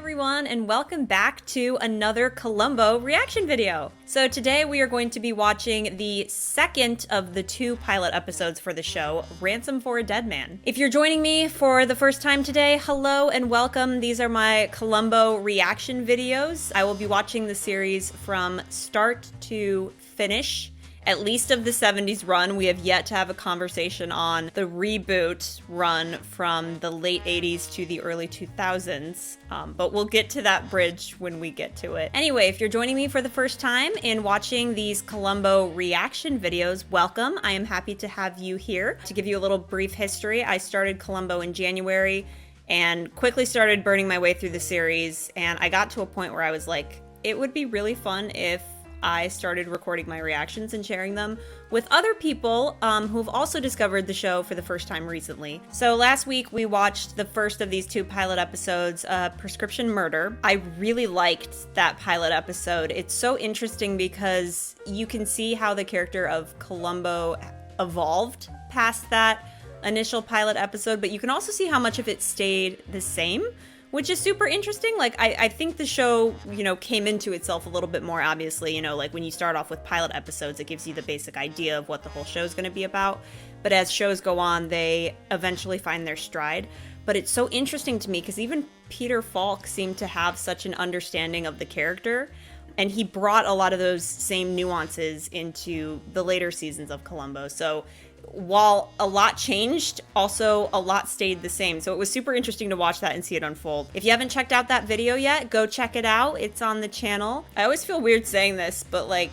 everyone, and welcome back to another Columbo reaction video. So today we are going to be watching the second of the two pilot episodes for the show, Ransom for a Dead Man. If you're joining me for the first time today, hello and welcome. These are my Columbo reaction videos. I will be watching the series from start to finish. At least of the 70s run. We have yet to have a conversation on the reboot run from the late 80s to the early 2000s, but we'll get to that bridge when we get to it. Anyway, if you're joining me for the first time in watching these Columbo reaction videos, welcome. I am happy to have you here. To give you a little brief history, I started Columbo in January and quickly started burning my way through the series, and I got to a point where I was like, it would be really fun if I started recording my reactions and sharing them with other people who've also discovered the show for the first time recently. So last week we watched the first of these two pilot episodes, Prescription Murder. I really liked that pilot episode. It's so interesting because you can see how the character of Columbo evolved past that initial pilot episode, but you can also see how much of it stayed the same, which is super interesting. Like, I think the show, came into itself a little bit more, obviously, like when you start off with pilot episodes, it gives you the basic idea of what the whole show is going to be about. But as shows go on, they eventually find their stride. But it's so interesting to me because even Peter Falk seemed to have such an understanding of the character. And he brought a lot of those same nuances into the later seasons of Columbo. So while a lot changed, also a lot stayed the same. So it was super interesting to watch that and see it unfold. If you haven't checked out that video yet, go check it out. It's on the channel. I always feel weird saying this, but like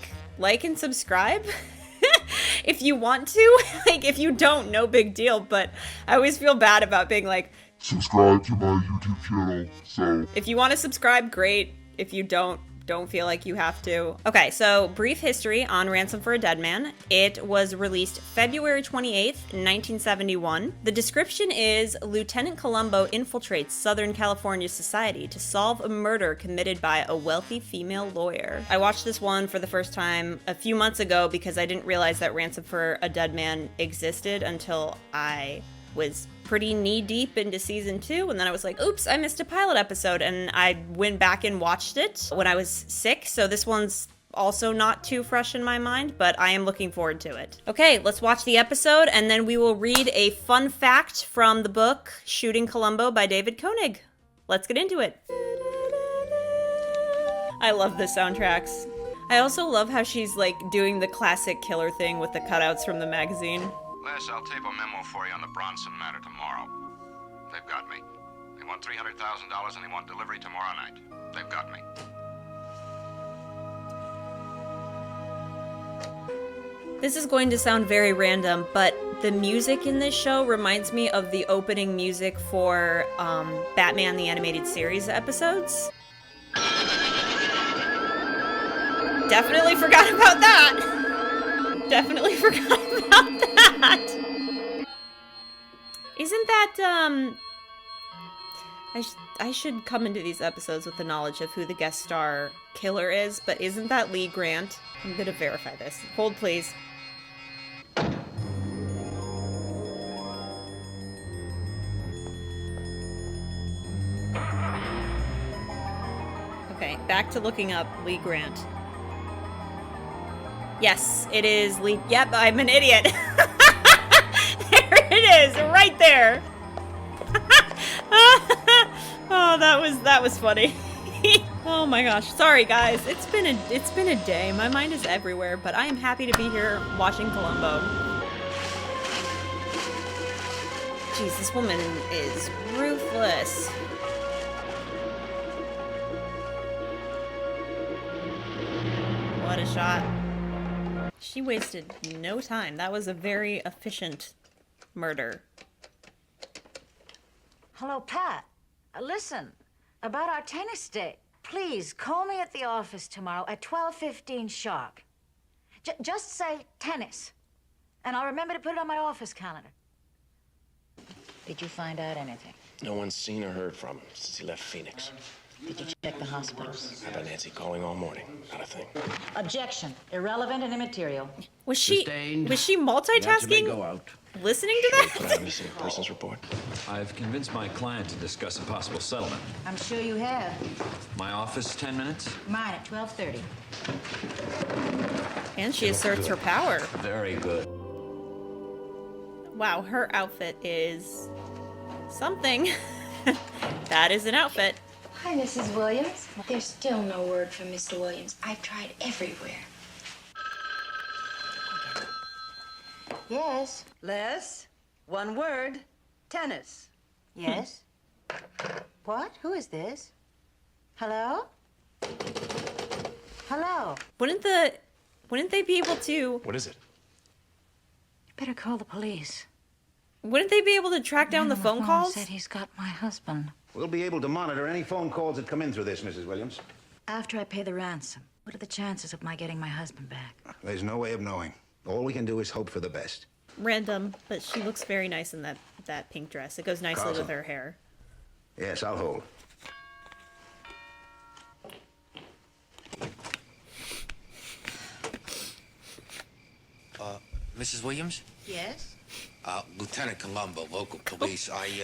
and subscribe if you want to. Like, if you don't, no big deal. But I always feel bad about being like, subscribe to my YouTube channel. So if you want to subscribe, great. If you don't feel like you have to. Okay, so brief history on Ransom for a Dead Man. It was released February 28th, 1971. The description is, Lieutenant Columbo infiltrates Southern California society to solve a murder committed by a wealthy female lawyer. I watched this one for the first time a few months ago because I didn't realize that Ransom for a Dead Man existed until I was pretty knee-deep into season 2, and then I was like, oops, I missed a pilot episode, and I went back and watched it when I was sick, so this one's also not too fresh in my mind, but I am looking forward to it. Okay, let's watch the episode, and then we will read a fun fact from the book Shooting Columbo by David Koenig. Let's get into it. I love the soundtracks. I also love how she's like doing the classic killer thing with the cutouts from the magazine. Les, I'll tape a memo for you on the Bronson matter tomorrow. They've got me. They want $300,000 and they want delivery tomorrow night. They've got me. This is going to sound very random, but the music in this show reminds me of the opening music for Batman the Animated Series episodes. Definitely forgot about that. Definitely forgot about that. Isn't that, I should come into these episodes with the knowledge of who the guest star killer is, but isn't that Lee Grant? I'm gonna verify this. Hold, please. Okay, back to looking up Lee Grant. Yes, it is Lee. Yep, I'm an idiot. There it is, right there. Oh, that was funny. Oh my gosh, sorry guys. It's been a day. My mind is everywhere, but I am happy to be here watching Columbo. Jeez, this woman is ruthless. What a shot. She wasted no time. That was a very efficient murder. Hello, Pat. Listen, about our tennis day. Please, call me at the office tomorrow at 12:15 sharp. Just say tennis, and I'll remember to put it on my office calendar. Did you find out anything? No one's seen or heard from him since he left Phoenix. Did you check the hospitals? How about Nancy calling all morning? Not a thing. Objection. Irrelevant and immaterial. Was she Sustained. multitasking? Go out. Listening to Put that? out a missing persons report. I've convinced my client to discuss a possible settlement. I'm sure you have. My office, 10 minutes? Mine at 12:30. And she asserts her power. Very good. Wow, her outfit is something. That is an outfit. Hi, Mrs. Williams. There's still no word from Mr. Williams. I've tried everywhere. Yes. Les, one word, tennis. Yes. What? Who is this? Hello? Hello? Wouldn't they be able to What is it? You better call the police. wouldn't they be able to track down the phone calls? Said he's got my husband. We'll be able to monitor any phone calls that come in through this, Mrs. Williams. After I pay the ransom, what are the chances of my getting my husband back? There's no way of knowing. All we can do is hope for the best. Random, but she looks very nice in that pink dress. It goes nicely Carlson. with her hair. Yes, I'll hold. Mrs. Williams? Yes? Lieutenant Columbo, local police. I seem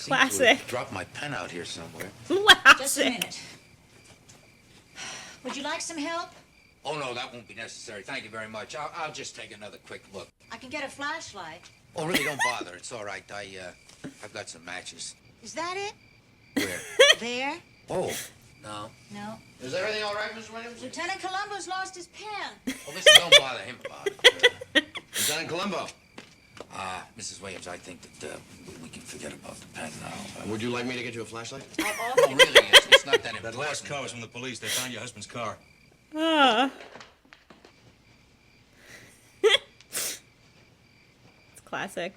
to Classic. have dropped my pen out here somewhere. Just a minute. Would you like some help? Oh, no, that won't be necessary. Thank you very much. I'll just take another quick look. I can get a flashlight. Oh, really, don't bother. It's all right. I've got some matches. Is that it? Where? There? Oh, no. No. Is everything all right, Mr. Williams? Lieutenant Columbo's lost his pen. Well, listen, don't bother him about it. Lieutenant Columbo. Mrs. Williams, I think that we can forget about the pen now. Would you like me to get you a flashlight? No, really, it's not that important. That last call was from the police. They found your husband's car. Ah. It's classic.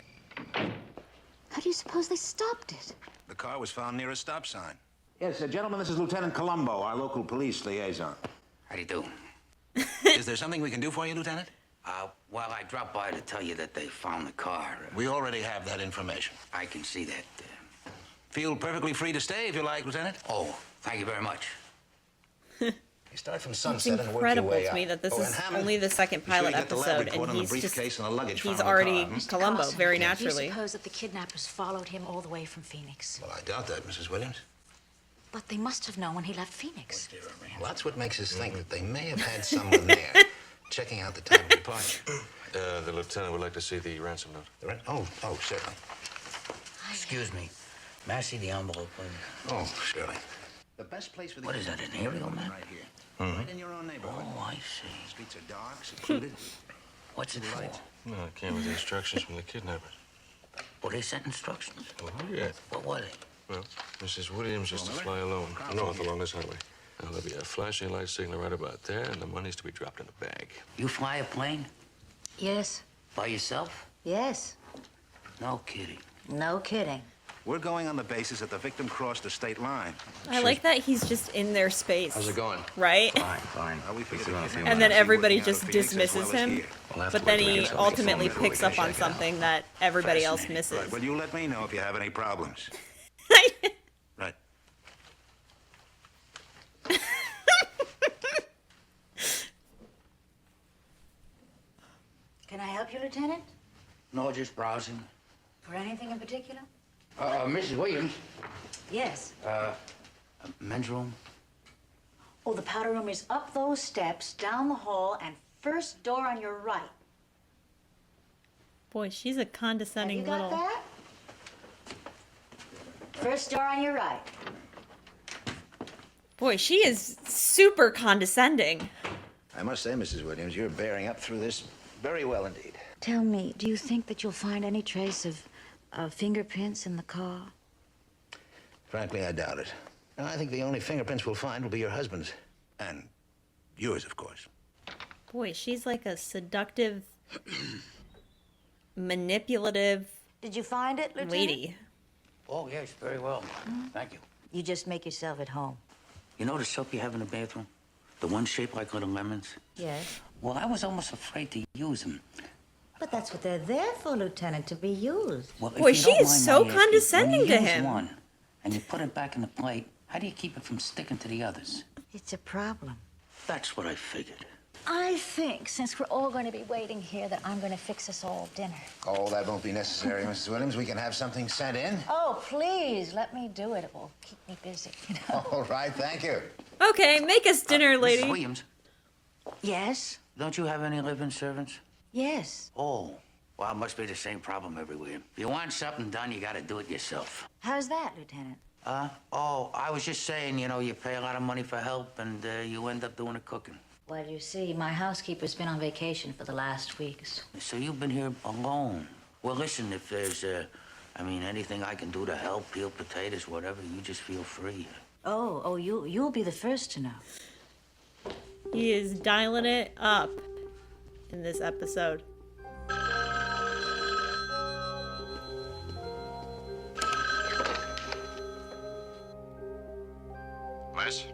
How do you suppose they stopped it? The car was found near a stop sign. Yes, gentlemen, this is Lieutenant Columbo, our local police liaison. How do you do? Is there something we can do for you, Lieutenant? Well, I dropped by to tell you that they found the car. We already have that information. I can see that. Feel perfectly free to stay if you like, Lieutenant. Oh, thank you very much. You start from It's sunset and work your incredible way to up. me that this Oh, and is Hammond, only the second be sure you pilot get the lab episode, report and on the briefcase and the luggage he's found in the already car, hmm? Columbo very Do you naturally. suppose that the kidnappers followed him all the way from Phoenix? Well, I doubt that, Mrs. Williams. But they must have known when he left Phoenix. Well, that's what makes us think that they may have had someone there checking out the time of departure. The lieutenant would like to see the ransom note. Oh, certainly. Excuse me. May I see the envelope, please? Oh, surely. The best place for the What is that, an aerial map? Right here. Right in your own neighborhood. Oh, I see. Streets are dark, secluded. What's it for? No, it came with the instructions from the kidnappers. Well, they sent instructions. Oh, yeah. What were they? Well, Mrs. Williams is to fly alone north along this highway. Now, there'll be a flashing light signal right about there, and the money's to be dropped in a bag. You fly a plane? Yes. By yourself? Yes. No kidding. No kidding. We're going on the basis that the victim crossed the state line. I like that he's just in their space. How's it going? Right? Fine. We figured And then everybody working out just of Phoenix as dismisses well as him. here. But then he ultimately picks up on something that everybody else misses. Right, well, you let me know if you have any problems. Right. Can I help you, Lieutenant? No, just browsing. For anything in particular? Mrs. Williams. Yes. Men's room? Oh, the powder room is up those steps, down the hall, and first door on your right. Boy, she's a Have condescending you got little. that? First door on your right. Boy, she is super condescending. I must say, Mrs. Williams, you're bearing up through this very well indeed. Tell me, do you think that you'll find any trace of fingerprints in the car? Frankly, I doubt it. And I think the only fingerprints we'll find will be your husband's. And yours, of course. Boy, she's like a seductive, manipulative Did you find it, Lieutenant? lady. Oh, yes, very well. Thank you. You just make yourself at home. You know the soap you have in the bathroom? The one shaped like little lemons? Yes. Well, I was almost afraid to use them. But that's what they're there for, Lieutenant, to be used. Well, if Boy, you she don't is mind so my asking, condescending when you to use him. one and you put it back in the plate, How do you keep it from sticking to the others? It's a problem. That's what I figured. I think, since we're all going to be waiting here, that I'm going to fix us all dinner. Oh, that won't be necessary, Mrs. Williams. We can have something sent in. Oh, please, let me do it. It will keep me busy, you know. All right, thank you. Okay, make us dinner, lady. Mrs. Williams, Yes? don't you have any living servants? Yes. Oh, well, it must be the same problem everywhere. If you want something done, you got to do it yourself. How's that, Lieutenant? Oh, I was just saying, you know, you pay a lot of money for help, and you end up doing the cooking. Well, you see, my housekeeper's been on vacation for the last weeks. So you've been here alone. Well, listen, if there's, anything I can do to help, peel potatoes, whatever, you just feel free. Oh, you'll be the first to know. He is dialing it up in this episode. Liz?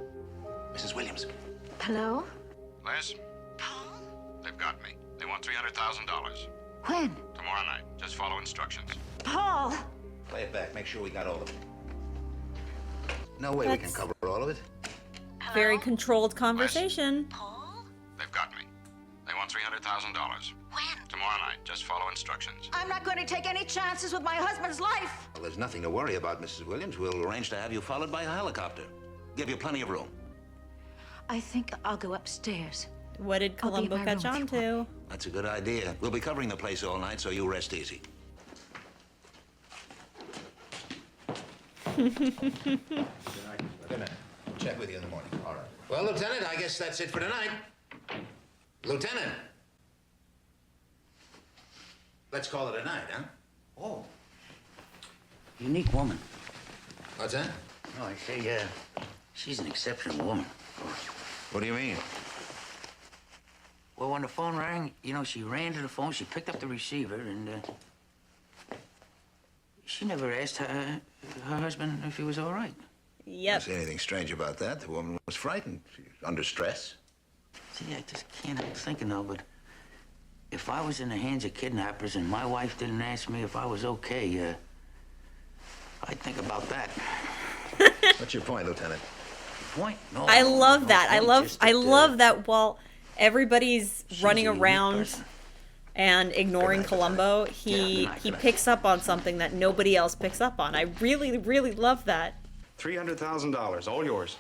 Mrs. Williams. Hello? Liz? They've got me. They want $300,000. When? Tomorrow night. Just follow instructions. Paul! Play it back. Make sure we got all of it. No way we can cover all of it. Very controlled conversation. Paul? They've got me. They want $300,000. When? Tomorrow night. Just follow instructions. I'm not going to take any chances with my husband's life. Well, there's nothing to worry about, Mrs. Williams. We'll arrange to have you followed by a helicopter. Give you plenty of room. I think I'll go upstairs. What did I'll be in Columbo my catch room on if you to? That's a good idea. We'll be covering the place all night, so you rest easy. Good night. Check with you in the morning. All right. Well, Lieutenant, I guess that's it for tonight. Lieutenant. Let's call it a night, huh? Oh. Unique woman. What's that? No, I say, she's an exceptional woman. What do you mean? Well, when the phone rang, you know, she ran to the phone, she picked up the receiver, and, she never asked her husband if he was all right. I Yep. don't see anything strange about that. The woman was frightened. She was under stress. See, I just can't help thinking, though, but if I was in the hands of kidnappers and my wife didn't ask me if I was okay, I'd think about that. What's your point, Lieutenant? Point? No. I love that. I point, love just I that, love that while everybody's running a unique around person. and ignoring Columbo, he good night. picks up on something that nobody else picks up on. I really, really love that. $300,000, all yours.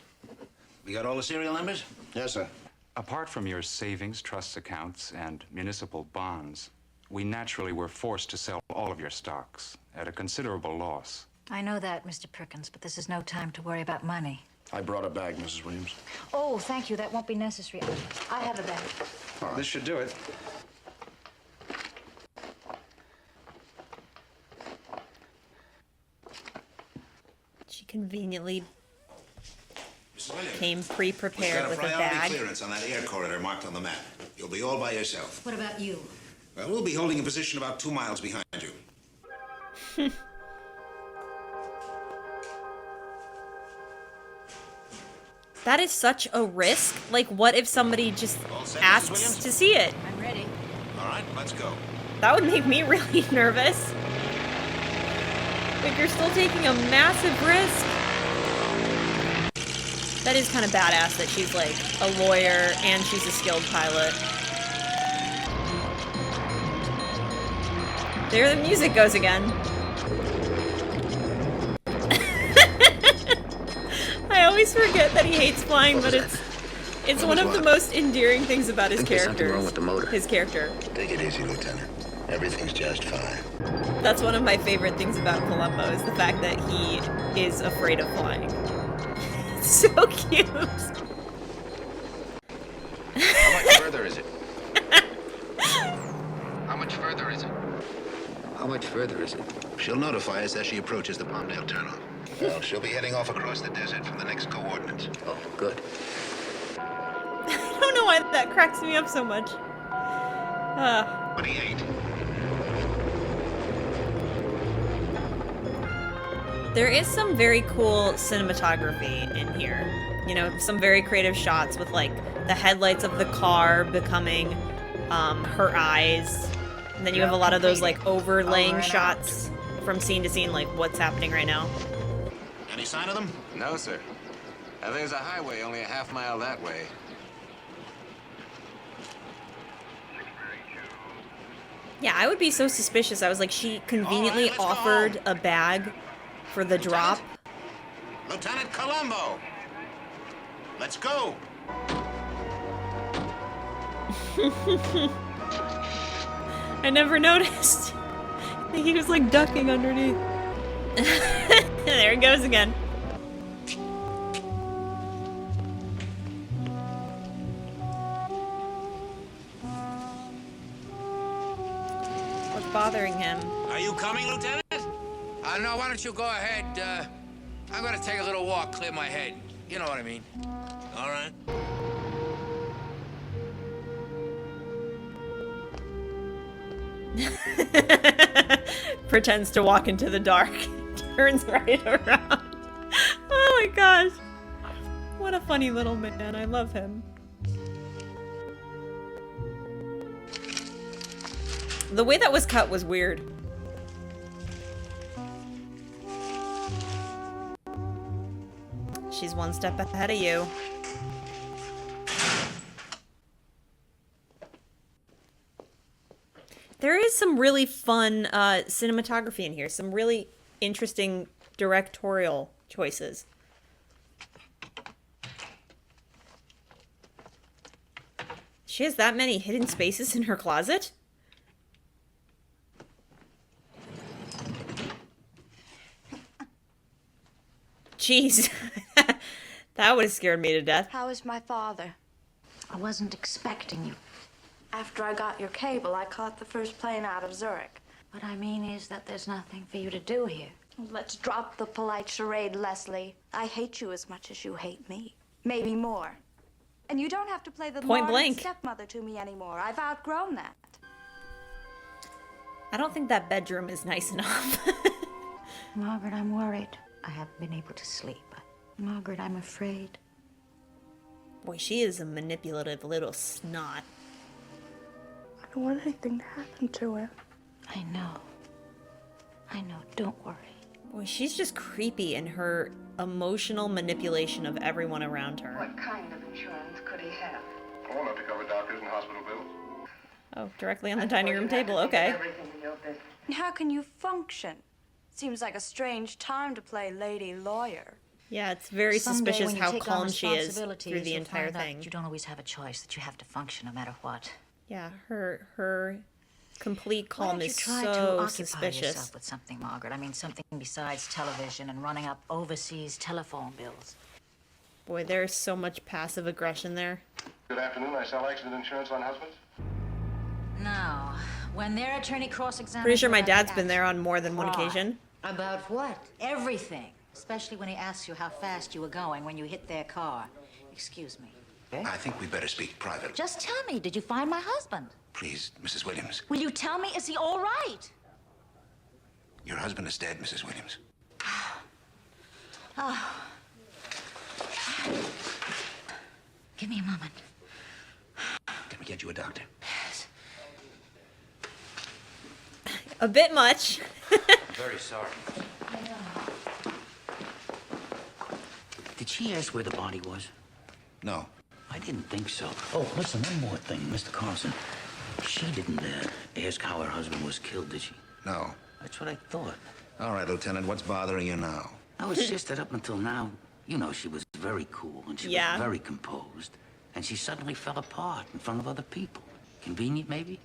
We got all the serial numbers? Yes, sir. Apart from your savings, trust accounts, and municipal bonds, we naturally were forced to sell all of your stocks at a considerable loss. I know that, Mr. Perkins, but this is no time to worry about money. I brought a bag, Mrs. Williams. Oh, thank you. That won't be necessary. I have a bag. This should do it. She conveniently Mrs. Williams. came pre-prepared We've got with a priority bag. clearance on that air corridor marked on the map. You'll be all by yourself. What about you? Well, we'll be holding a position about 2 miles behind you. That is such a risk. Like, what if somebody just All set, Mrs. asks Williams? to see it? I'm ready. All right, let's go. That would make me really nervous. Like, you're still taking a massive risk. That is kind of badass that she's like a lawyer and she's a skilled pilot. There the music goes again. I always forget that he hates flying, but it's one of the most endearing things about his character. Something wrong with the motor. His character. Take it easy, Lieutenant. Everything's just fine. That's one of my favorite things about Columbo is the fact that he is afraid of flying. It's so cute. How much further is it? How much further is it? How much further is it? She'll notify us as she approaches the Palmdale turnoff. Well, she'll be heading off across the desert from the next coordinates. Oh, good. I don't know why that cracks me up so much. 28. There is some very cool cinematography in here. You know, some very creative shots with like the headlights of the car becoming her eyes. And then you have a lot of those like overlaying shots from scene to scene, like what's happening right now. Any sign of them? No, sir. There's a highway only a half-mile that way. Yeah, I would be so suspicious. I was like, she conveniently offered a bag for the drop. Lieutenant Columbo! Let's go! I never noticed. I think he was like ducking underneath. There it goes again. What's bothering him? Are you coming, Lieutenant? No, why don't you go ahead? I'm gonna take a little walk, clear my head. You know what I mean. All right. Pretends to walk into the dark. Turns right around. Oh my gosh. What a funny little man. I love him. The way that was cut was weird. She's one step ahead of you. There is some really fun cinematography in here. Some really interesting directorial choices. She has that many hidden spaces in her closet? Jeez. That would have scared me to death. How is my father? I wasn't expecting you. After I got your cable, I caught the first plane out of Zurich. What I mean is that there's nothing for you to do here. Let's drop the polite charade, Leslie. I hate you as much as you hate me. Maybe more. And you don't have to play the Point mourning blank. stepmother to me anymore. I've outgrown that. I don't think that bedroom is nice enough. Margaret, I'm worried. I haven't been able to sleep. Margaret, I'm afraid. Boy, she is a manipulative little snot. I don't want anything to happen to him. I know. I know. Don't worry. Boy, she's just creepy in her emotional manipulation of everyone around her. What kind of insurance could he have? Oh, enough to cover doctors and hospital bills. Oh, directly on the dining room table. Okay. Everything in your business. How can you function? Seems like a strange time to play lady lawyer. Yeah, it's very Someday suspicious when you how take on calm she is responsibilities, through the you'll entire find out thing. that you don't always have a choice, that you have to function no matter what. Yeah, her complete Why calm don't you is try to so occupy suspicious. yourself with something, Margaret? I mean, something besides television and running up overseas telephone bills. Boy, there's so much passive aggression there. Good afternoon. I sell accident insurance on husbands. Now, when their attorney cross-examines... Pretty sure my you about dad's the been there on accident, more than one why? occasion. About what? Everything. Especially when he asks you how fast you were going when you hit their car. Excuse me. I think we better speak privately. Just tell me, did you find my husband? Please, Mrs. Williams. Will you tell me, is he all right? Your husband is dead, Mrs. Williams. Oh. Give me a moment. Can we get you a doctor? A bit much. Very sorry. Did she ask where the body was? No. I didn't think so. Oh, listen, one more thing, Mr. Carlson. She didn't ask how her husband was killed, did she? No. That's what I thought. All right, Lieutenant, what's bothering you now? No, it's just that up until now, you know, she was very cool and she was very composed. And she suddenly fell apart in front of other people. Convenient, maybe?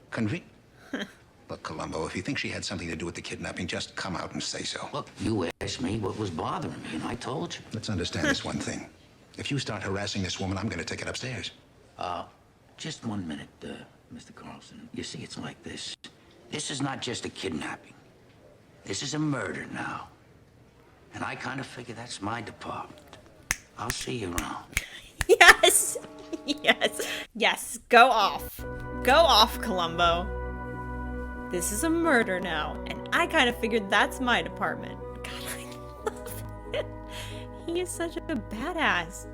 Look, Columbo, if you think she had something to do with the kidnapping, just come out and say so. Look, you asked me what was bothering me, and I told you. Let's understand this one thing. If you start harassing this woman, I'm going to take it upstairs. Just 1 minute, Mr. Carlson. You see, it's like this. This is not just a kidnapping. This is a murder now. And I kind of figure that's my department. I'll see you around. Yes! Yes. Yes. Go off. Go off, Columbo. This is a murder now, and I kind of figured that's my department. God, I love him. He is such a badass.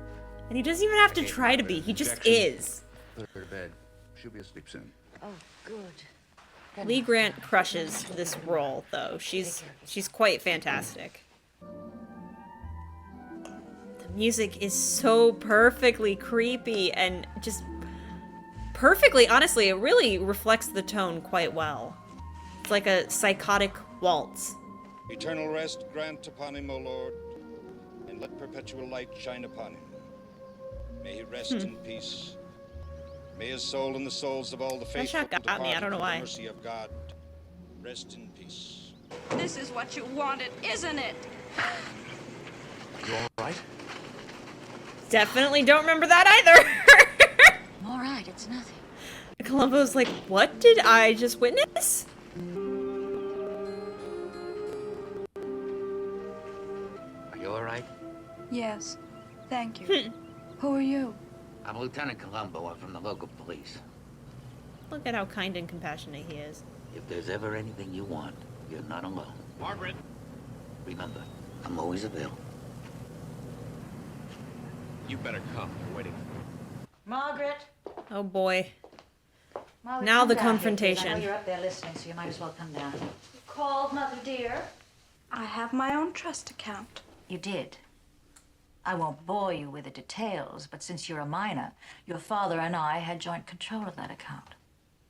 And he doesn't even have to try to be. He just is. Put her to bed. She'll be asleep soon. Oh, good. Lee Grant crushes this role, though. She's quite fantastic. The Music is so perfectly creepy and just perfectly, honestly, it really reflects the tone quite well. It's like a psychotic waltz. Eternal rest grant upon him, O Lord, and let perpetual light shine upon him. May he rest in peace. May his soul and the souls of all the faithful That shot got me, I don't know why. the mercy of God rest in peace. This is what you wanted, isn't it? You all right? Definitely don't remember that either. I'm all right, it's nothing. Columbo's like, what did I just witness? Are you all right? Yes, thank you. Who are you? I'm Lieutenant Columbo. I'm from the local police. Look at how kind and compassionate he is. If there's ever anything you want, you're not alone. Margaret. Remember, I'm always available. You better come. We're waiting. Margaret. Oh boy. Margaret, Now come the down here, please. confrontation. I know you're up there listening, so you might as well come down. You called, Mother dear? I have my own trust account. You did. I won't bore you with the details, but since you're a minor, your father and I had joint control of that account.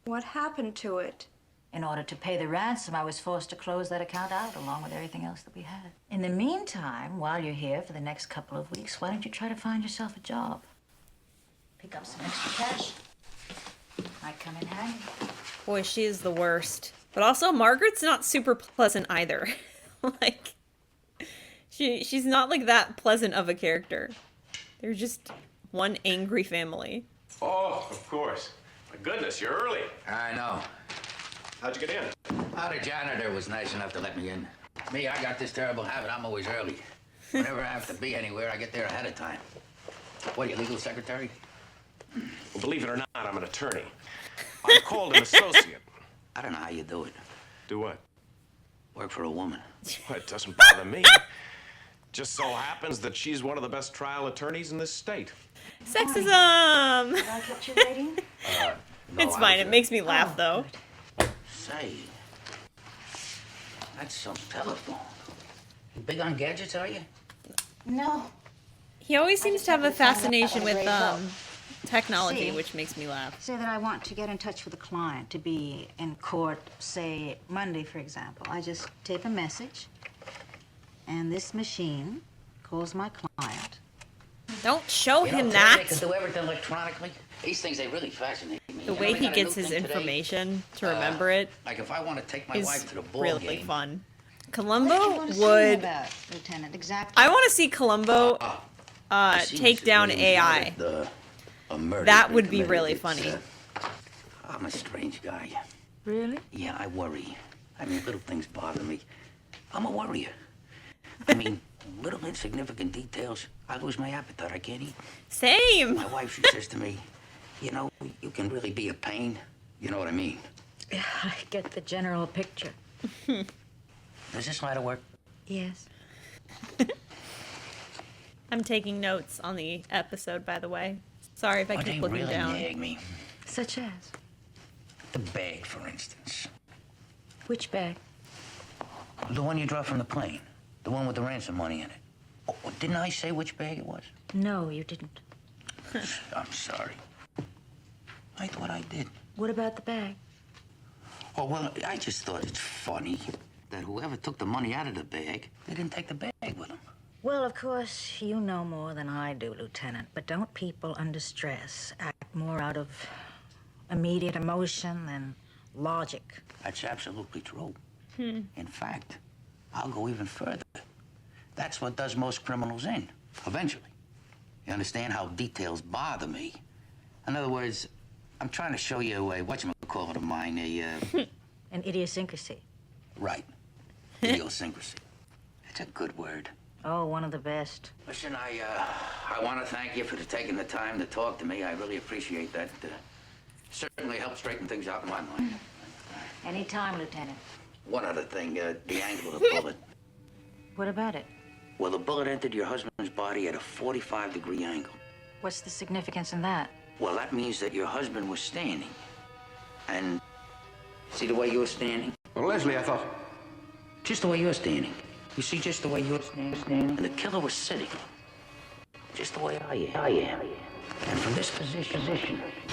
What happened to it? In order to pay the ransom, I was forced to close that account out, along with everything else that we had. In the meantime, while you're here for the next couple of weeks, why don't you try to find yourself a job? Pick up some extra cash. Might come in handy. Boy, she is the worst. But also, Margaret's not super pleasant either. Like, she's not like that pleasant of a character. They're just one angry family. Oh, of course. My goodness, you're early. I know. How'd you get in? Oh, the janitor was nice enough to let me in. Me, I got this terrible habit. I'm always early. Whenever I have to be anywhere, I get there ahead of time. What, are you legal secretary? Well, believe it or not, I'm an attorney. I'm called an associate. I don't know how you do it. Do what? Work for a woman. Well, it doesn't bother me. Just so happens that she's one of the best trial attorneys in this state. Sexism! Have I kept you waiting? No, It's fine, it makes me laugh though. Say, that's some telephone. You big on gadgets, are you? No. He always seems to have a fascination with technology, See? which makes me laugh. Say that I want to get in touch with a client to be in court, say, Monday, for example. I just tape a message, and this machine calls my client. Don't show You know, him today that. They can do everything electronically. These things, they really fascinate me. The You way know, we he got a new gets his thing today. information to remember it Like if I want to take my is wife to the ball really game. fun. What Columbo did you want to see me would. about, Lieutenant? Exactly. I want to see Columbo You see, take Mr. down Williams AI. wanted, a murder That been would be committed. really It's, funny. I'm a strange guy. Really? Yeah, I worry. I mean, little things bother me. I'm a worrier. I mean, little insignificant details. I lose my appetite. I can't eat. Same. My wife, she says to me, you know, you can really be a pain. You know what I mean? Yeah, I get the general picture. Does this line of work? Yes. I'm taking notes on the episode, by the way. Sorry if I Oh, they keep looking really down. nag me. Such as? The bag, for instance. Which bag? The one you dropped from the plane. The one with the ransom money in it. Oh, didn't I say which bag it was? No, you didn't. I'm sorry. I thought I did. What about the bag? Oh, well, I just thought it's funny that whoever took the money out of the bag, they didn't take the bag with them. Well, of course, you know more than I do, Lieutenant, but don't people under stress act more out of immediate emotion than logic? That's absolutely true. In fact, I'll go even further. That's what does most criminals in, eventually. You understand how details bother me? In other words, I'm trying to show you a whatchamacallit of mine, An idiosyncrasy. right, idiosyncrasy. It's a good word. Oh, one of the best. Listen, I want to thank you for taking the time to talk to me. I really appreciate that. Certainly helped straighten things out in my mind. Anytime, Lieutenant. One other thing, the angle of the bullet. What about it? Well, the bullet entered your husband's body at a 45-degree angle. What's the significance in that? Well, that means that your husband was standing. And see the way you're standing? Well, Leslie, I thought... Just the way you're standing. You see just the way you're standing? And the killer was sitting. just the way I am. And from this position,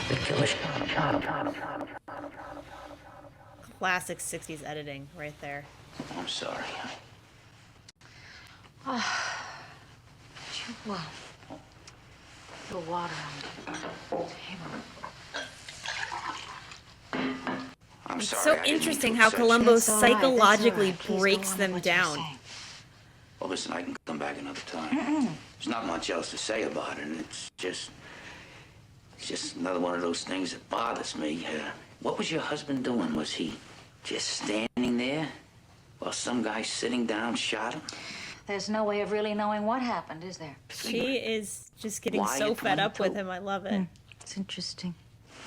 the killer shot him. Classic 60s editing right there. I'm sorry. Well, the water on the table. I'm It's sorry. so I didn't mean interesting to how upset Columbo you. That's all right, that's all psychologically right. Please go breaks on them with what you're down. saying. Well, listen, I can come back another time. There's not much else to say about it. And it's just another one of those things that bothers me. What was your husband doing? Was he just standing there while some guy sitting down shot him? There's no way of really knowing what happened, is there? She is just getting Why so at fed up 22? with him. I love it. It's interesting.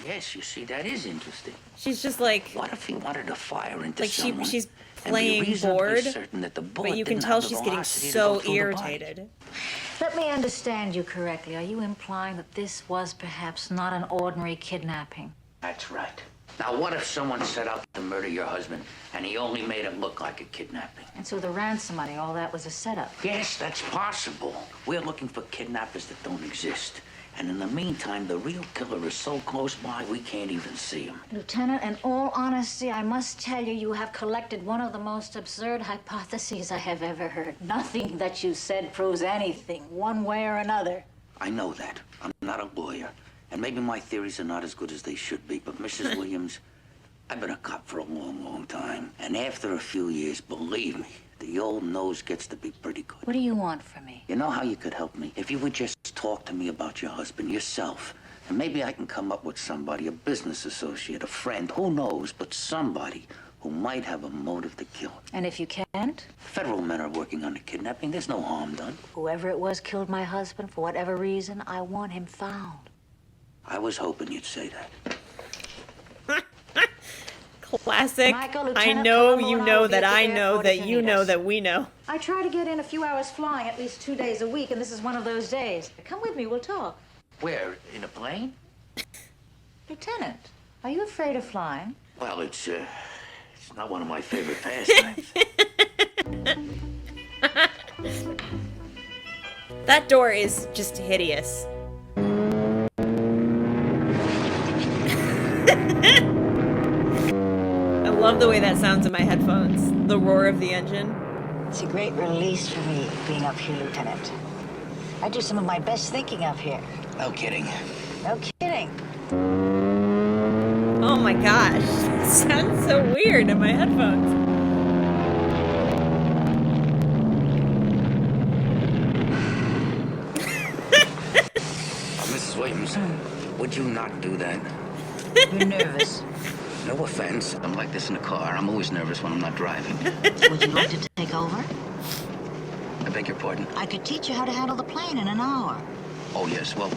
Yes, you see, that is interesting. She's just like, What if he wanted to fire into like someone? she's and be playing reasonably bored, certain that the bullet but you can didn't tell have the she's getting velocity to so go through the body? irritated. Let me understand you correctly. Are you implying that this was perhaps not an ordinary kidnapping? That's right. Now, what if someone set out to murder your husband and he only made it look like a kidnapping? And so the ransom money, all that was a setup. Yes, that's possible. We're looking for kidnappers that don't exist. And in the meantime, the real killer is so close by, we can't even see him. Lieutenant, in all honesty, I must tell you, you have collected one of the most absurd hypotheses I have ever heard. Nothing that you said proves anything, one way or another. I know that. I'm not a lawyer. And maybe my theories are not as good as they should be. But, Mrs. Williams, I've been a cop for a long, long time. And after a few years, believe me, the old nose gets to be pretty good. What do you want from me? You know how you could help me? If you would just talk to me about your husband yourself. And maybe I can come up with somebody, a business associate, a friend, who knows, but somebody who might have a motive to kill him. And if you can't? Federal men are working on the kidnapping. There's no harm done. Whoever it was killed my husband for whatever reason, I want him found. I was hoping you'd say that. Classic. Michael, I Lieutenant know Columbo you and I know will be that at the I know airport that if you need know us. that we know. I try to get in a few hours flying at least 2 days a week, and this is one of those days. Come with me, we'll talk. Where? In a plane? Lieutenant, are you afraid of flying? Well, it's not one of my favorite pastimes. That door is just hideous. I love the way that sounds in my headphones. The roar of the engine. It's a great release for me being up here, Lieutenant. I do some of my best thinking up here. No kidding. No kidding. Oh my gosh. It sounds so weird in my headphones. Mrs. Williams, would you not do that? You're nervous. No offense. I'm like this in the car. I'm always nervous when I'm not driving. Would you like to take over? I beg your pardon? I could teach you how to handle the plane in an hour. Oh, yes. Well,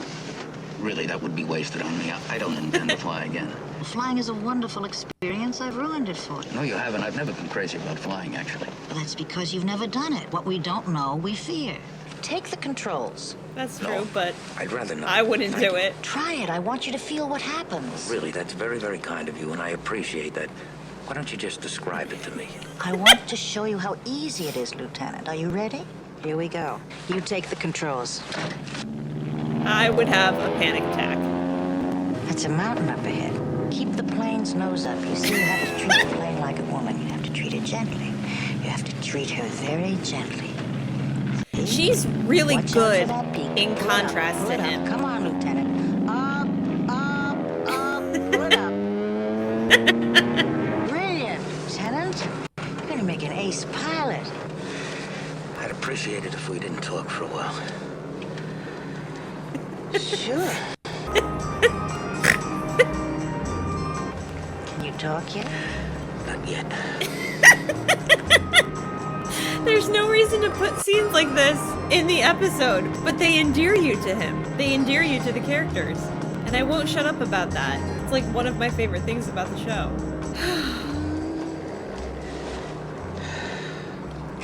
really, that would be wasted on me. I don't intend to fly again. Flying is a wonderful experience. I've ruined it for you. No, you haven't. I've never been crazy about flying, actually. Well, that's because you've never done it. What we don't know, we fear. Take the controls. That's true, but I'd rather not. I wouldn't do it. Try it. I want you to feel what happens. Really, that's very, very kind of you, and I appreciate that. Why don't you just describe it to me? I want to show you how easy it is, Lieutenant. Are you ready? Here we go. You take the controls. I would have a panic attack. That's a mountain up ahead. Keep the plane's nose up. You see, you have to treat the plane like a woman. You have to treat her gently. You have to treat her very gently. She's really Watch out good for that peak. in Pull it up, contrast pull to it up. him. Come on, Lieutenant. Up, pull it up. Brilliant, Lieutenant. You're gonna make an ace pilot. I'd appreciate it if we didn't talk for a while. Sure. Can you talk yet? Not yet. There's no reason to put scenes like this in the episode, but they endear you to him. They endear you to the characters. And I won't shut up about that. It's like one of my favorite things about the show.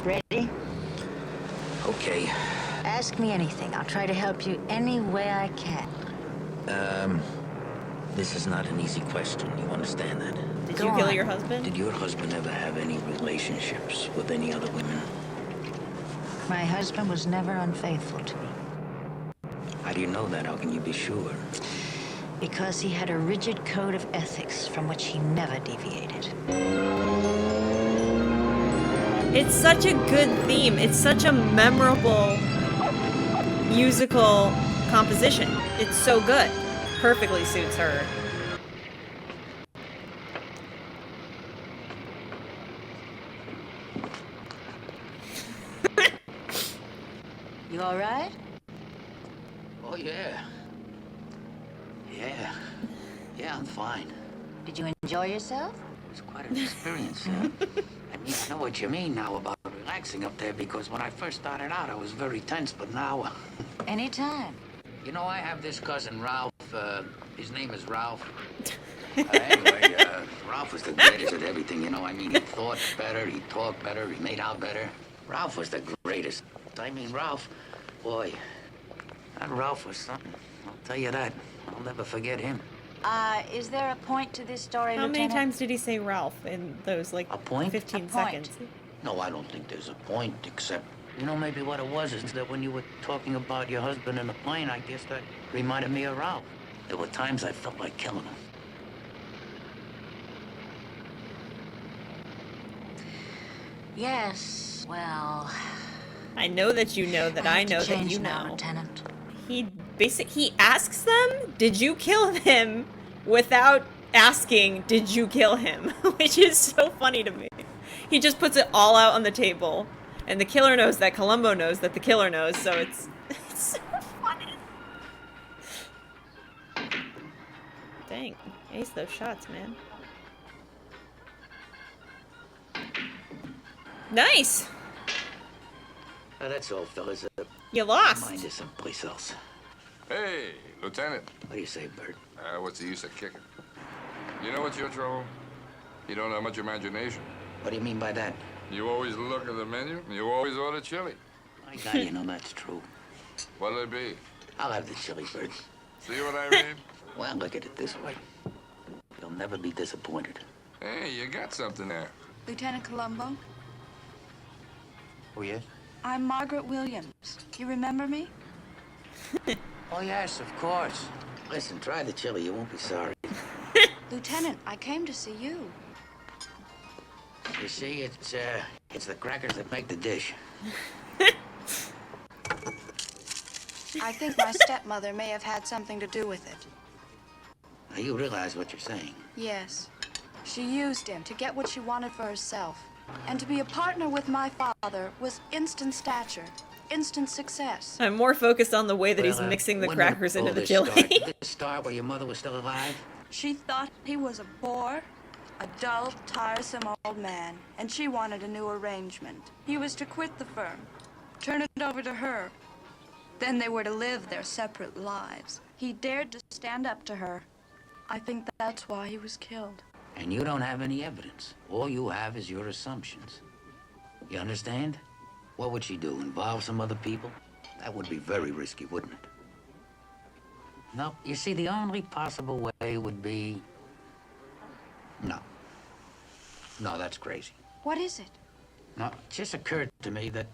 Ready? Okay. Ask me anything. I'll try to help you any way I can. This is not an easy question. You understand that? Did Go you kill on. your husband? Did your husband ever have any relationships with any other women? My husband was never unfaithful to me. do you know that? How can you be sure? Because he had a rigid code of ethics from which he never deviated. It's such a good theme. It's such a memorable musical composition. It's so good. Perfectly suits her. You all right? Oh, yeah. Yeah, I'm fine. Did you enjoy yourself? It was quite an experience. I mean, I know what you mean now about relaxing up there, because when I first started out, I was very tense, but now... Anytime. You know, I have this cousin, Ralph. His name is Ralph. Anyway, Ralph was the greatest at everything, you know. I mean, he thought better, he talked better, he made out better. Ralph was the greatest. I mean, Ralph, boy, that Ralph was something. I'll tell you that. I'll never forget him. Is there a point to this story, How many Lieutenant? times did he say Ralph in those, like, A point? 15 A point. seconds? No, I don't think there's a point, except, you know, maybe what it was is that when you were talking about your husband in the plane, I guess that reminded me of Ralph. There were times I felt like killing him. Yes, well... I know that you know that I know that change you now, know. Lieutenant. He asks them, did you kill him? Without asking, did you kill him? Which is so funny to me. He just puts it all out on the table. And the killer knows that Columbo knows that the killer knows, so it's so funny. Dang, ace those shots, man. Nice! That's all, fellas. You lost. Mind is someplace else. Hey, Lieutenant. What do you say, Bert? What's the use of kicking? You know what's your trouble? You don't have much imagination. What do you mean by that? You always look at the menu, and you always order chili. I got you know that's true. What'll it be? I'll have the chili, Bert. See what I mean? Well, look at it this way. You'll never be disappointed. Hey, you got something there. Lieutenant Columbo, Oh, yes? I'm Margaret Williams. You remember me? Oh, yes, of course. Listen, try the chili. You won't be sorry. Lieutenant, I came to see you. You see, it's the crackers that make the dish. I think my stepmother may have had something to do with it. Now, you realize what you're saying. Yes. She used him to get what she wanted for herself. And to be a partner with my father was instant stature, instant success. I'm more focused on the way that he's Well, mixing the when crackers did all into the this chili. start? Did this start while your mother was still alive? She thought he was a bore, a dull, tiresome old man, and she wanted a new arrangement. He was to quit the firm, turn it over to her. Then they were to live their separate lives. He dared to stand up to her. I think that's why he was killed. And you don't have any evidence. All you have is your assumptions. You understand? What would she do? Involve some other people? That would be very risky, wouldn't it? No, you see, the only possible way would be... No. No, that's crazy. What is it? No, it just occurred to me that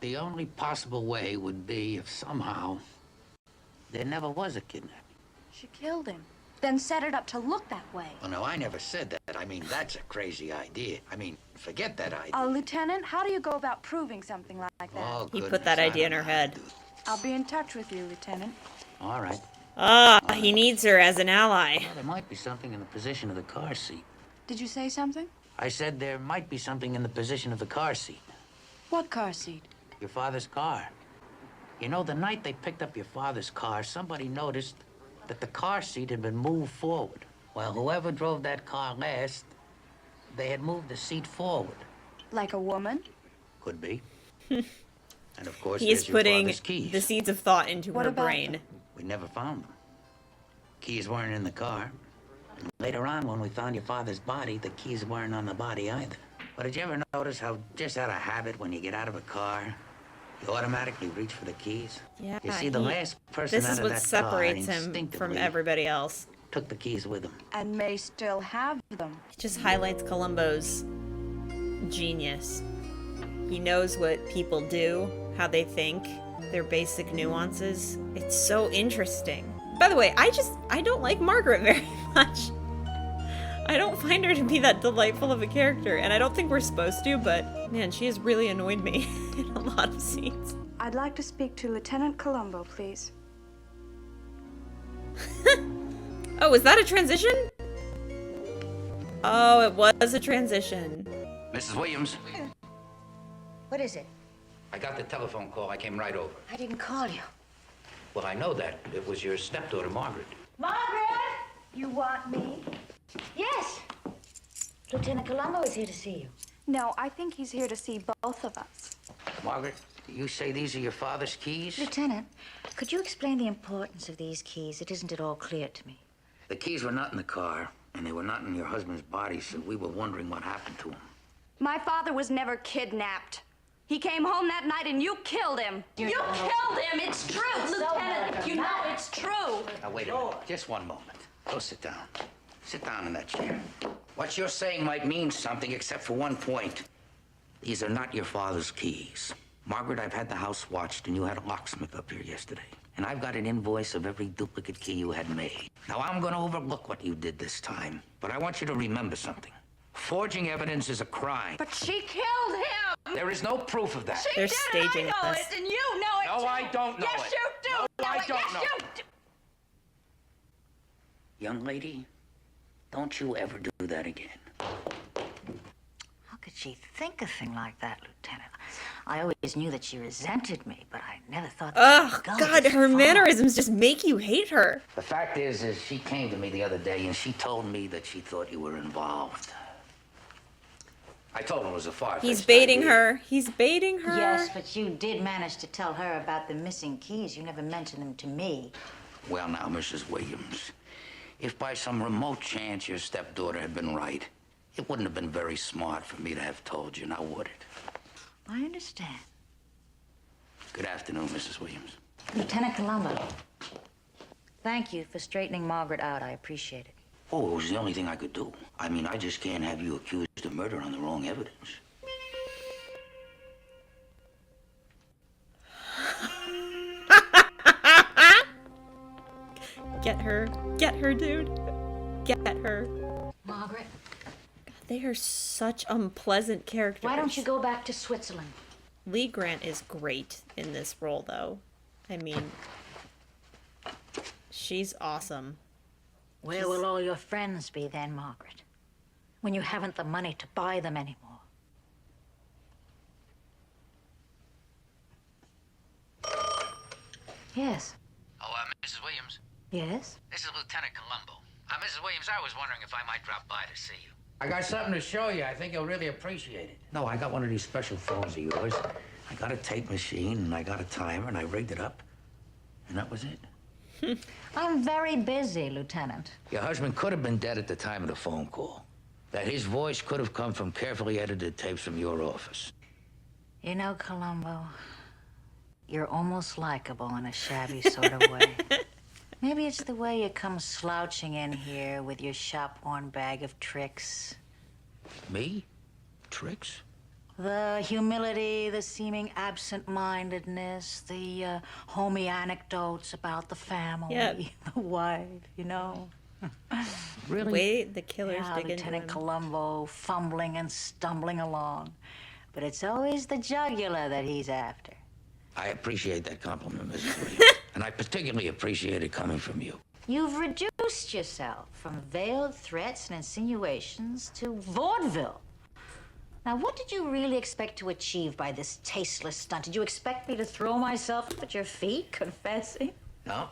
the only possible way would be if somehow there never was a kidnapping. She killed him, then set it up to look that way. Well, no, I never said that. I mean, that's a crazy idea. I mean, forget that idea. Lieutenant, how do you go about proving something like that? Oh, He goodness, put that I idea in don't her know how to head. do it. I'll be in touch with you, Lieutenant. All right. He needs her as an ally. Well, there might be something in the position of the car seat. Did you say something? I said there might be something in the position of the car seat. What car seat? Your father's car. You know, the night they picked up your father's car, somebody noticed that the car seat had been moved forward. Well, whoever drove that car last, they had moved the seat forward. Like a woman? Could be. And of course, He's there's your putting father's keys. the seeds of thought into What her about brain. them? We never found them. Keys weren't in the car. And later on, when we found your father's body, the keys weren't on the body either. But did you ever notice how, just out of habit, when you get out of a car, you automatically reach for the keys? Yeah, You see, the last person this out is of what that separates car him from instinctively everybody else. took the keys with him. And may still have them. It just highlights Columbo's genius. He knows what people do, how they think, their basic nuances. It's so interesting. By the way, I don't like Margaret very much. I don't find her to be that delightful of a character, and I don't think we're supposed to, but man, she has really annoyed me in a lot of scenes. I'd like to speak to Lieutenant Columbo, please. Oh, is that a transition? Oh, it was a transition. Mrs. Williams, What is it? I got the telephone call. I came right over. I didn't call you. Well, I know that. It was your stepdaughter, Margaret. Margaret! You want me? Yes. Lieutenant Columbo is here to see you. No, I think he's here to see both of us. Margaret, you say these are your father's keys? Lieutenant, could you explain the importance of these keys? It isn't at all clear to me. The keys were not in the car, and they were not in your husband's body, so we were wondering what happened to him. My father was never kidnapped. He came home that night and you killed him. You killed him. It's true, Lieutenant. You know it's true. Now, wait a minute. Just one moment. Go sit down. Sit down in that chair. What you're saying might mean something, except for one point. These are not your father's keys. Margaret, I've had the house watched, and you had a locksmith up here yesterday. And I've got an invoice of every duplicate key you had made. Now, I'm going to overlook what you did this time, but I want you to remember something. Forging evidence is a crime. But she killed him. There is no proof of that. They're staging I know this. it, and you know it No, too. I don't know yes, it. You do. No, I don't yes, know you it. do. Young lady, don't you ever do that again. How could she think a thing like that, Lieutenant? I always knew that she resented me, but I never thought that Ugh, she would go God, this her far. mannerisms just make you hate her. The fact is she came to me the other day and she told me that she thought you were involved. I told him it was a far-fetched He's baiting idea. her. He's baiting her. Yes, but you did manage to tell her about the missing keys. You never mentioned them to me. Well, now, Mrs. Williams, if by some remote chance your stepdaughter had been right, it wouldn't have been very smart for me to have told you, now would it? I understand. Good afternoon, Mrs. Williams. Lieutenant Columbo, thank you for straightening Margaret out. I appreciate it. Oh, it was the only thing I could do. I mean, I just can't have you accused of murder on the wrong evidence. Get her. Get her, dude. Get her. Margaret, God, they are such unpleasant characters. why don't you go back to Switzerland? Lee Grant is great in this role, though. I mean, she's awesome. Where will all your friends be then, Margaret? When you haven't the money to buy them anymore? Yes. Oh, Mrs. Williams? Yes? This is Lieutenant Columbo. Mrs. Williams, I was wondering if I might drop by to see you. I got something to show you. I think you'll really appreciate it. No, I got one of these special phones of yours. I got a tape machine, and I got a timer, and I rigged it up. And that was it. I'm very busy, Lieutenant. Your husband could have been dead at the time of the phone call. That his voice could have come from carefully edited tapes from your office. You know, Columbo, you're almost likable in a shabby sort of way. Maybe it's the way you come slouching in here with your shop-worn bag of tricks. Me? Tricks? The humility, the seeming absent-mindedness, the homey anecdotes about the family, Yep. the wife, you know. Really? Wait, the killers Yeah, dig into Lieutenant him. Columbo fumbling and stumbling along. But it's always the jugular that he's after. I appreciate that compliment, Mrs. Williams. And I particularly appreciate it coming from you. You've reduced yourself from veiled threats and insinuations to vaudeville. Now, what did you really expect to achieve by this tasteless stunt? Did you expect me to throw myself at your feet, confessing? No,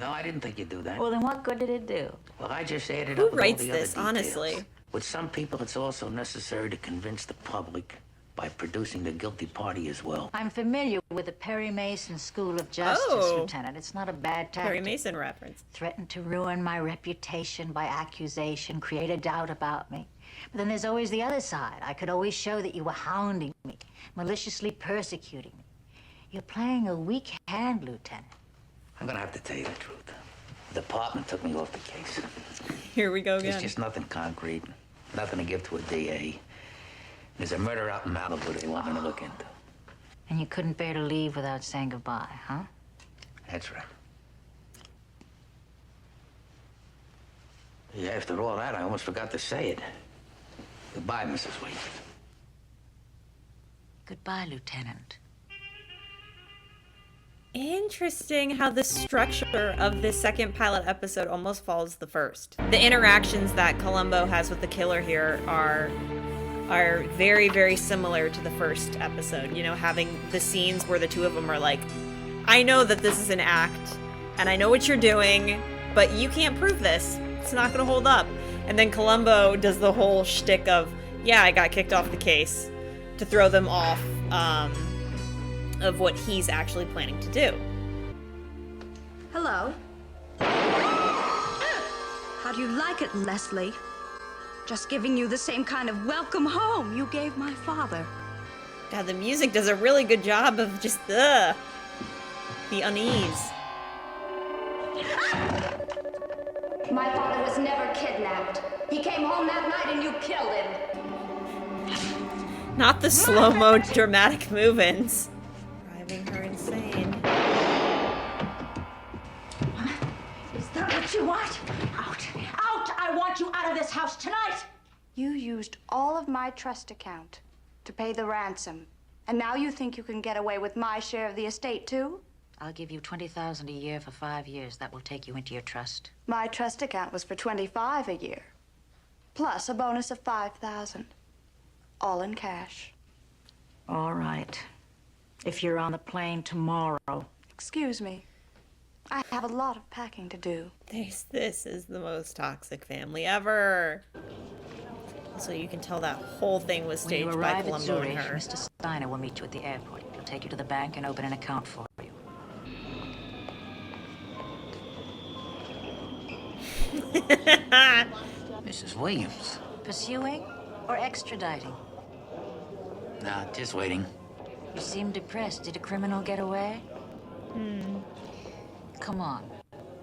I didn't think you'd do that. Well, then what good did it do? Well, I just added Who up with writes all the this, other details. honestly? With some people, it's also necessary to convince the public by producing the guilty party as well. I'm familiar with the Perry Mason School of Justice, Oh. Lieutenant. It's not a bad tactic. Perry Mason reference. Threatened to ruin my reputation by accusation, create a doubt about me. But then there's always the other side. I could always show that you were hounding me, maliciously persecuting me. You're playing a weak hand, Lieutenant. I'm gonna have to tell you the truth. The department took me off the case. Here we go again. There's just nothing concrete, nothing to give to a DA. There's a murder out in Malibu they want me to look into. And you couldn't bear to leave without saying goodbye, huh? That's right. Yeah, after all that, I almost forgot to say it. Goodbye, Mrs. Williams. Goodbye, Lieutenant. Interesting how the structure of this second pilot episode almost follows the first. The interactions that Columbo has with the killer here are very, very similar to the first episode. You know, having the scenes where the two of them are like, I know that this is an act, and I know what you're doing, but you can't prove this. It's not gonna hold up. And then Columbo does the whole shtick of, yeah, I got kicked off the case, to throw them off of what he's actually planning to do. Hello. How do you like it, Leslie? Just giving you the same kind of welcome home you gave my father. God, the music does a really good job of just the unease. My father was never kidnapped. He came home that night and you killed him. Not the slow-mo dramatic movements. Driving her insane. Is that what you want? Out! Out! I want you out of this house tonight! You used all of my trust account to pay the ransom. And now you think you can get away with my share of the estate, too? I'll give you $20,000 a year for 5 years. That will take you into your trust. My trust account was for $25,000 a year, plus a bonus of $5,000, all in cash. All right. If you're on the plane tomorrow. Excuse me. I have a lot of packing to do. This is the most toxic family ever. So you can tell that whole thing was staged when you by arrive Columbo at Zurich, and her. Mr. Steiner will meet you at the airport. He'll take you to the bank and open an account for you. Mrs. Williams. Pursuing or extraditing? Nah, just waiting. You seem depressed. Did a criminal get away? Come on.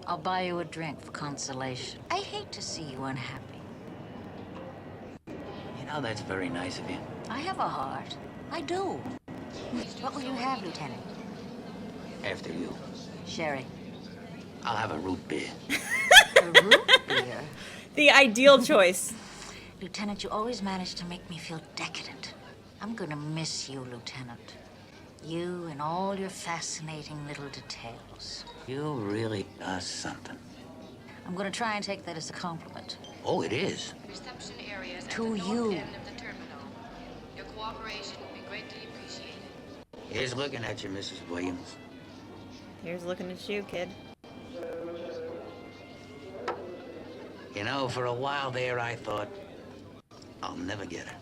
I'll buy you a drink for consolation. I hate to see you unhappy. You know, that's very nice of you. I have a heart. I do. What will you have, Lieutenant? After you. Sherry. I'll have a root beer. A root beer? The ideal choice. Lieutenant, you always manage to make me feel decadent. I'm gonna miss you, Lieutenant. You and all your fascinating little details. You really are something. I'm gonna try and take that as a compliment. Oh, it is. Reception areas at To the north you. end of the terminal. Your cooperation will be greatly appreciated. Here's looking at you, Mrs. Williams. Here's looking at you, kid. You know, for a while there, I thought, I'll never get her.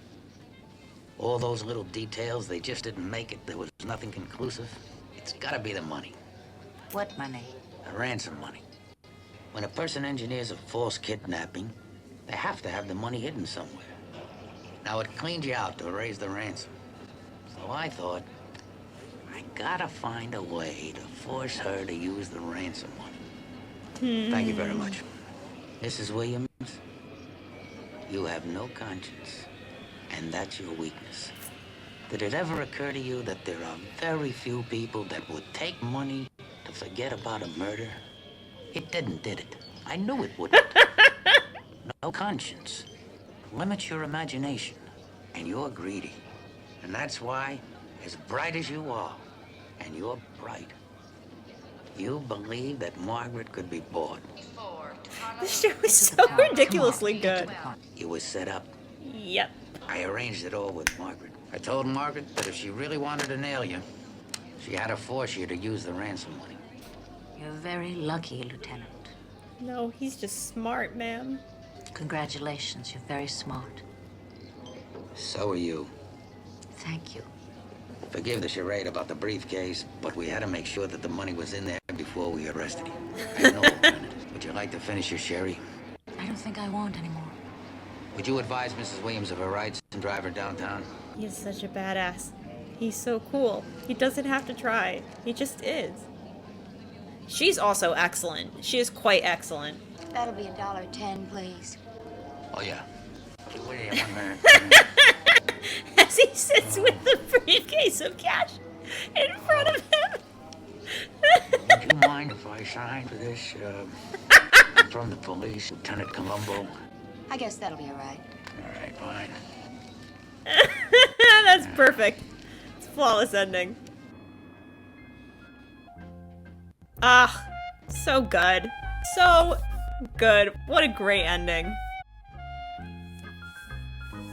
All those little details, they just didn't make it. There was nothing conclusive. It's gotta be the money. What money? The ransom money. When a person engineers a false kidnapping, they have to have the money hidden somewhere. Now, it cleaned you out to raise the ransom. So I thought, I gotta find a way to force her to use the ransom money. Thank you very much. Mrs. Williams, you have no conscience, and that's your weakness. Did it ever occur to you that there are very few people that would take money to forget about a murder? It didn't, did it? I knew it wouldn't. No conscience. Limits your imagination, and you're greedy. And that's why, as bright as you are, and you're bright, you believe that Margaret could be bought. This show is so ridiculously good. You were set up. Yep. I arranged it all with Margaret. I told Margaret that if she really wanted to nail you, she had to force you to use the ransom money. You're very lucky, Lieutenant. No, he's just smart, man. Congratulations, you're very smart. So are you. Thank you. Forgive the charade about the briefcase, but we had to make sure that the money was in there before we arrested you. I had no alternative. Would you like to finish your sherry? I don't think I want any more. Would you advise Mrs. Williams of her rights and drive her downtown? He's such a badass. He's so cool. He doesn't have to try. He just is. She's also excellent. She is quite excellent. That'll be $1.10, please. Oh, yeah. Wait 1 minute. As he sits with the briefcase of cash. in front of him. Would you mind if I signed for this? From the police, Lieutenant Columbo. I guess that'll be all right. All right, fine. That's perfect. It's a flawless ending. Ah, so good. So good. What a great ending.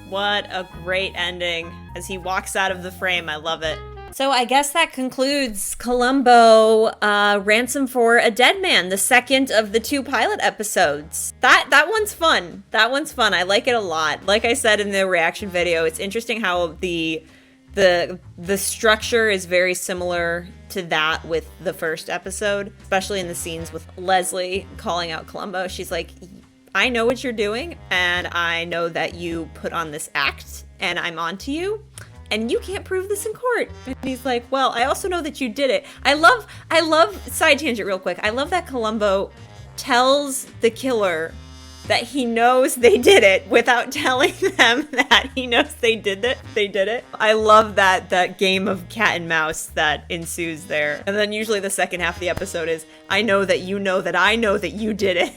What a great ending. As he walks out of the frame, I love it. So I guess that concludes Columbo, Ransom for a Dead Man, the second of the 2 pilot episodes. That one's fun. That one's fun. I like it a lot. Like I said in the reaction video, it's interesting how the structure is very similar to that with the first episode, especially in the scenes with Leslie calling out Columbo. She's like, I know what you're doing, and I know that you put on this act, and I'm onto you. And you can't prove this in court. And he's like, well, I also know that you did it. I love, side tangent real quick. I love that Columbo tells the killer that he knows they did it without telling them that he knows they did it. I love that game of cat and mouse that ensues there. And then usually the second half of the episode is, I know that you know that I know that you did it.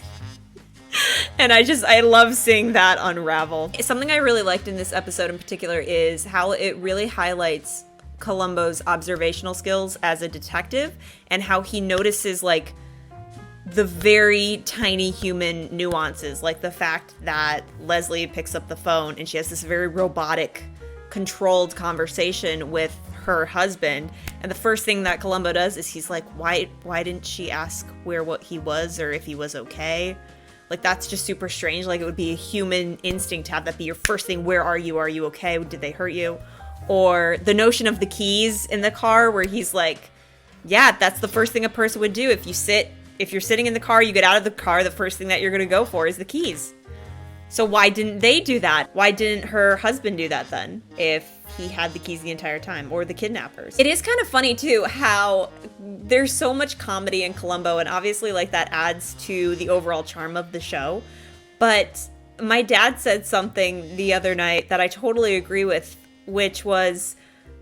And I love seeing that unravel. Something I really liked in this episode in particular is how it really highlights Columbo's observational skills as a detective and how he notices like the very tiny human nuances, like the fact that Leslie picks up the phone and she has this very robotic, controlled conversation with her husband, and the first thing that Columbo does is he's like, why didn't she ask what he was or if he was okay? Like, that's just super strange. Like, it would be a human instinct to have that be your first thing. Where are you? Are you okay? Did they hurt you? Or the notion of the keys in the car where he's like, yeah, that's the first thing a person would do. If you're sitting in the car, you get out of the car, the first thing that you're going to go for is the keys. So why didn't they do that? Why didn't her husband do that then? If he had the keys the entire time, or the kidnappers. It is kind of funny too how there's so much comedy in Columbo, and obviously like that adds to the overall charm of the show. But my dad said something the other night that I totally agree with, which was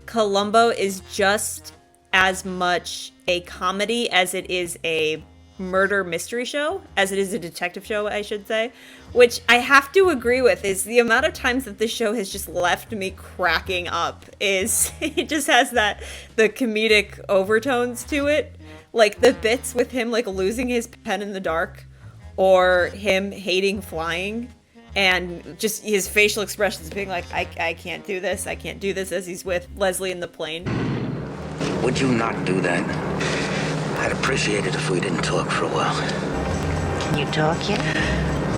Columbo is just as much a comedy as it is a murder mystery show, as it is a detective show, I should say, which I have to agree with. Is the amount of times that this show has just left me cracking up is it just has the comedic overtones to it, like the bits with him like losing his pen in the dark, or him hating flying, and just his facial expressions being like, I can't do this as he's with Leslie in the plane. Would you not do that? I'd appreciate it if we didn't talk for a while. Can you talk yet?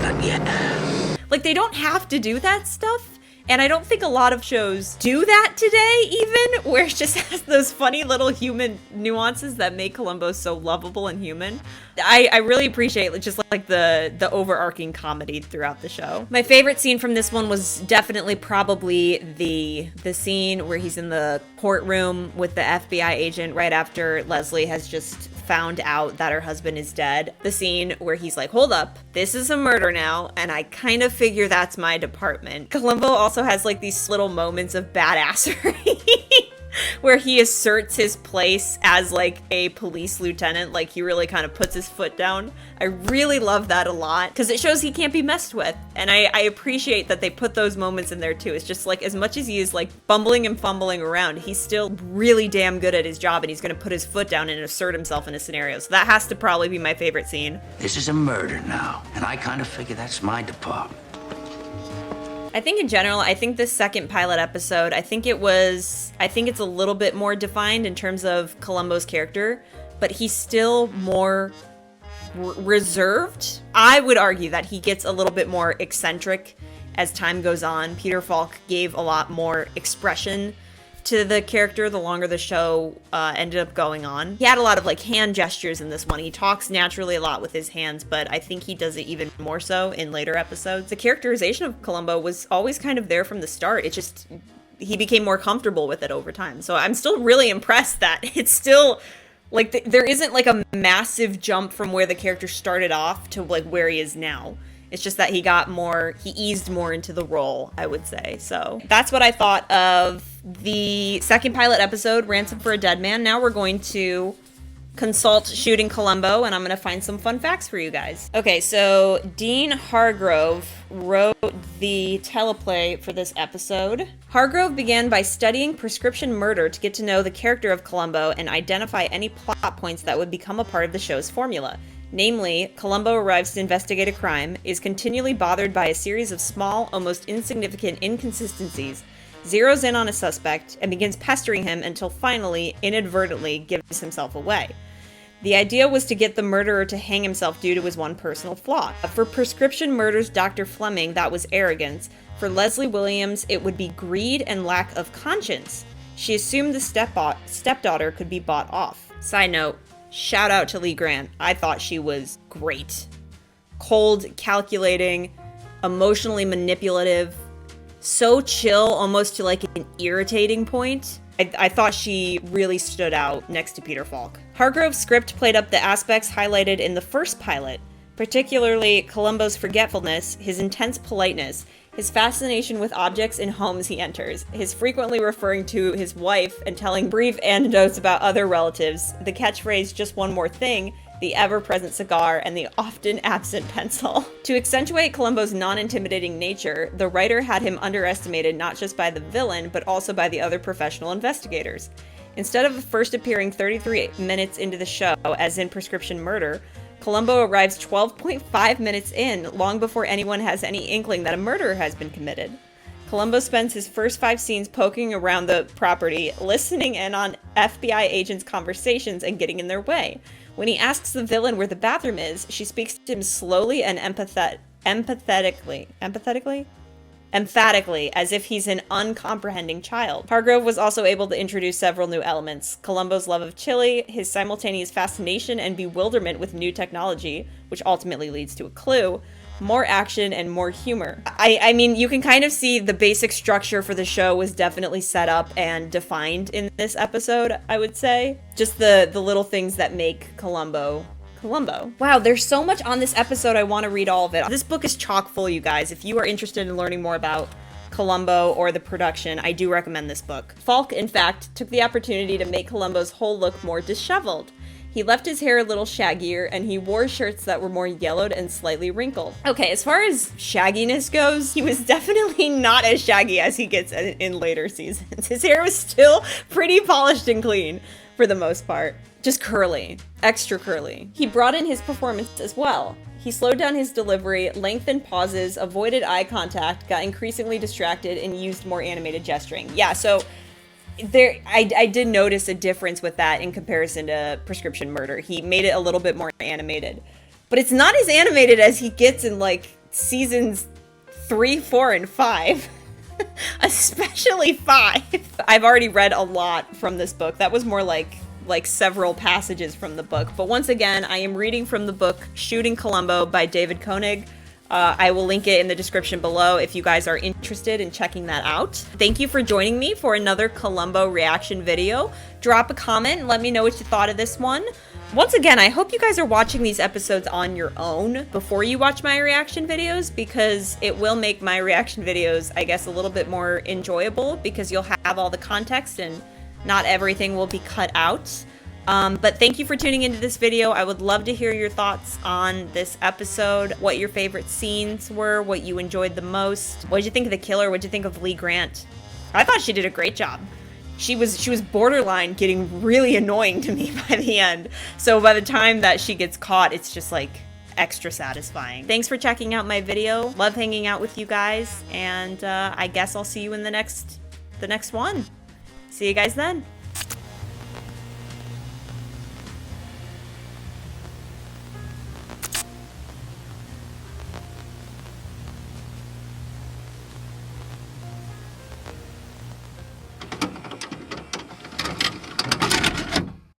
Not yet. Like, they don't have to do that stuff. And I don't think a lot of shows do that today, even, where it just has those funny little human nuances that make Columbo so lovable and human. I really appreciate just like the overarching comedy throughout the show. My favorite scene from this one was definitely probably the scene where he's in the courtroom with the FBI agent right after Leslie has just found out that her husband is dead. The scene where he's like, hold up, this is a murder now, and I kind of figure that's my department. Columbo also has like these little moments of badassery where he asserts his place as like a police lieutenant, like he really kind of puts his foot down. I really love that a lot because it shows he can't be messed with, and I appreciate that they put those moments in there too. It's just like, as much as he is like bumbling and fumbling around, he's still really damn good at his job, and he's gonna put his foot down and assert himself in a scenario. So that has to probably be my favorite scene. This is a murder now, and I kind of figure that's my department. I think in general, I think this second pilot episode, I think it's a little bit more defined in terms of Columbo's character, but he's still more reserved. I would argue that he gets a little bit more eccentric as time goes on. Peter Falk gave a lot more expression to the character the longer the show ended up going on. He had a lot of like hand gestures in this one. He talks naturally a lot with his hands, but I think he does it even more so in later episodes. The characterization of Columbo was always kind of there from the start. It just, he became more comfortable with it over time. So I'm still really impressed that it's still like there isn't like a massive jump from where the character started off to like where he is now. It's just that he eased more into the role, I would say. So that's what I thought of the second pilot episode, Ransom for a Dead Man. Now we're going to consult Shooting Columbo, and I'm going to find some fun facts for you guys. Okay, so Dean Hargrove wrote the teleplay for this episode. Hargrove began by studying prescription murder to get to know the character of Columbo and identify any plot points that would become a part of the show's formula. Namely, Columbo arrives to investigate a crime, is continually bothered by a series of small, almost insignificant inconsistencies, zeroes in on a suspect, and begins pestering him until finally, inadvertently, gives himself away. The idea was to get the murderer to hang himself due to his one personal flaw. For prescription murder's Dr. Fleming, that was arrogance. For Leslie Williams, it would be greed and lack of conscience. She assumed the stepdaughter could be bought off. Side note, shout out to Lee Grant. I thought she was great. Cold, calculating, emotionally manipulative, so chill, almost to like an irritating point. I thought she really stood out next to Peter Falk. Hargrove's script played up the aspects highlighted in the first pilot, particularly Columbo's forgetfulness, his intense politeness, his fascination with objects in homes he enters, his frequently referring to his wife and telling brief anecdotes about other relatives, the catchphrase, "just one more thing," the ever-present cigar, and the often absent pencil. To accentuate Columbo's non-intimidating nature, the writer had him underestimated not just by the villain, but also by the other professional investigators. Instead of first appearing 33 minutes into the show, as in Prescription Murder, Columbo arrives 12.5 minutes in, long before anyone has any inkling that a murder has been committed. Columbo spends his first 5 scenes poking around the property, listening in on FBI agents' conversations and getting in their way. When he asks the villain where the bathroom is, she speaks to him slowly and emphatically, as if he's an uncomprehending child. Hargrove was also able to introduce several new elements. Columbo's love of chili, his simultaneous fascination and bewilderment with new technology, which ultimately leads to a clue, more action, and more humor. I mean, you can kind of see the basic structure for the show was definitely set up and defined in this episode, I would say. Just the little things that make Columbo. Wow, there's so much on this episode, I want to read all of it. This book is chock full, you guys. If you are interested in learning more about Columbo or the production, I do recommend this book. Falk, in fact, took the opportunity to make Columbo's whole look more disheveled. He left his hair a little shaggier, and he wore shirts that were more yellowed and slightly wrinkled. Okay, as far as shagginess goes, he was definitely not as shaggy as he gets in later seasons. His hair was still pretty polished and clean, for the most part. Just curly. Extra curly. He brought in his performance as well. He slowed down his delivery, lengthened pauses, avoided eye contact, got increasingly distracted, and used more animated gesturing. Yeah, so I did notice a difference with that in comparison to Prescription Murder. He made it a little bit more animated. But it's not as animated as he gets in, like, seasons 3, 4, and 5. Especially 5. I've already read a lot from this book. That was more like several passages from the book. But once again, I am reading from the book Shooting Columbo by David Koenig. I will link it in the description below if you guys are interested in checking that out. Thank you for joining me for another Columbo reaction video. Drop a comment and let me know what you thought of this one. Once again, I hope you guys are watching these episodes on your own before you watch my reaction videos, because it will make my reaction videos, I guess, a little bit more enjoyable, because you'll have all the context and not everything will be cut out. But thank you for tuning into this video. I would love to hear your thoughts on this episode, what your favorite scenes were, what you enjoyed the most. What did you think of the killer? What did you think of Lee Grant? I thought she did a great job. She was borderline getting really annoying to me by the end. So by the time that she gets caught, it's just like extra satisfying. Thanks for checking out my video. Love hanging out with you guys, and I guess I'll see you in the next one. See you guys then.